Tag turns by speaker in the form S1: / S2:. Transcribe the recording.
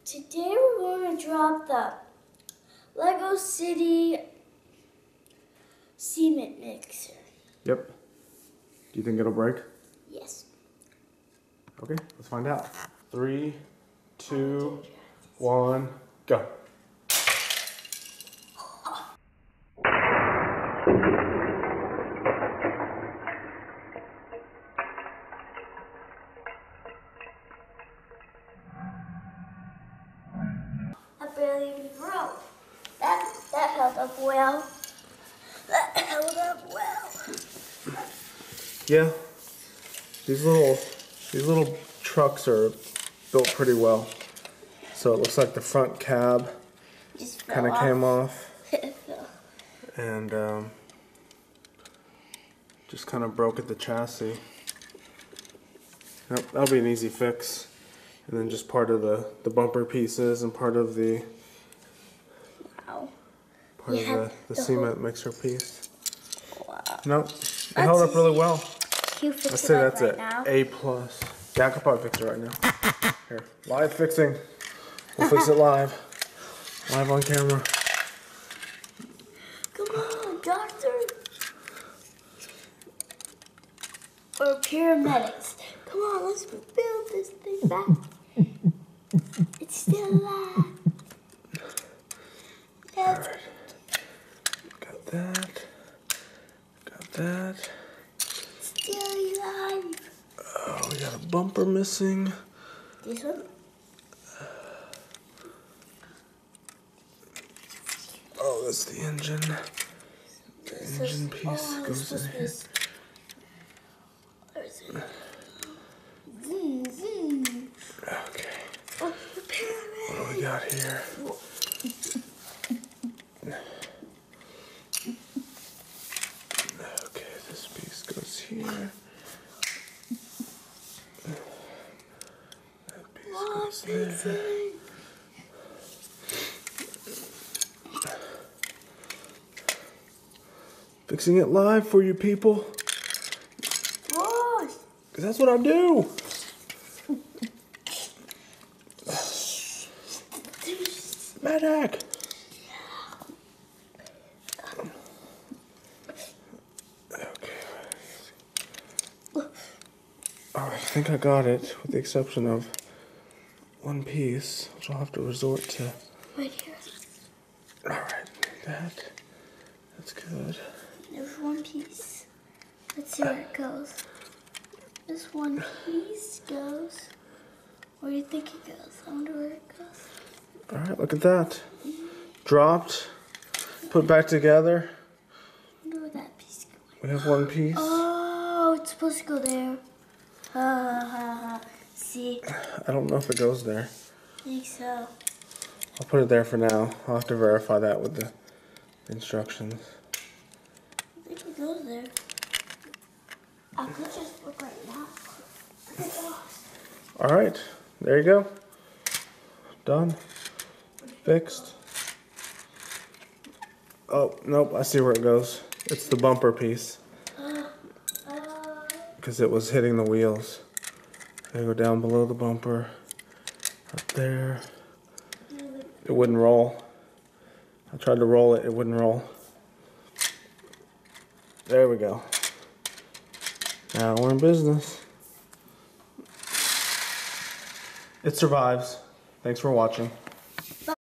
S1: Today we're going to drop the Lego City cement mixer.
S2: Yep. Do you think it'll break?
S1: Yes.
S2: Okay, let's find out. 3, 2, 1, go.
S1: I barely even broke. That held up well. That held up well.
S2: Yeah. These little trucks are built pretty well. So it looks like the front cab
S1: Just
S2: kind of came off. And just kind of broke at the chassis. Yep, that'll be an easy fix. And then just part of the bumper pieces and part of the the cement mixer piece.
S1: Wow.
S2: Nope, it held up really well.
S1: You fix
S2: I'd say that's
S1: right
S2: it.
S1: now?
S2: A+. Yeah, I could probably fix it right now. Here, live fixing. We'll fix it live. Live on camera.
S1: Come on, doctor. Or paramedics. Come on, let's build this thing back. It's still alive. That's
S2: Alright. Got that. Got that.
S1: still alive.
S2: Oh, we got a bumper missing.
S1: This one?
S2: Oh, that's the engine. The engine piece goes in here.
S1: Where is it? Zoom, zoom.
S2: Okay.
S1: Oh, the pyramid.
S2: What do we got here? Okay, this piece goes here. That piece goes there. Fixing it live for you people.
S1: What?
S2: 'Cause that's what I do. Medic. Okay. Alright, I think I got it, with the exception of one piece, which I'll have to resort to.
S1: Right here.
S2: Alright, that's good.
S1: There's one piece. Let's see where it goes. This one piece goes. Where do you think it goes? I wonder where it goes.
S2: Alright, look at that. Dropped, put back together.
S1: I wonder where that piece goes.
S2: We have one piece.
S1: Oh, it's supposed to go there. See?
S2: I don't know if it goes there.
S1: I think so.
S2: I'll put it there for now. I'll have to verify that with the instructions.
S1: I think it goes there. I could just look right now.
S2: Alright, there you go. Done. Fixed. Oh, nope, I see where it goes. It's the bumper piece. Because it was hitting the wheels. They go down below the bumper. Up there. It wouldn't roll. I tried to roll it, it wouldn't roll. There we go. Now we're in business. It survives. Thanks for watching.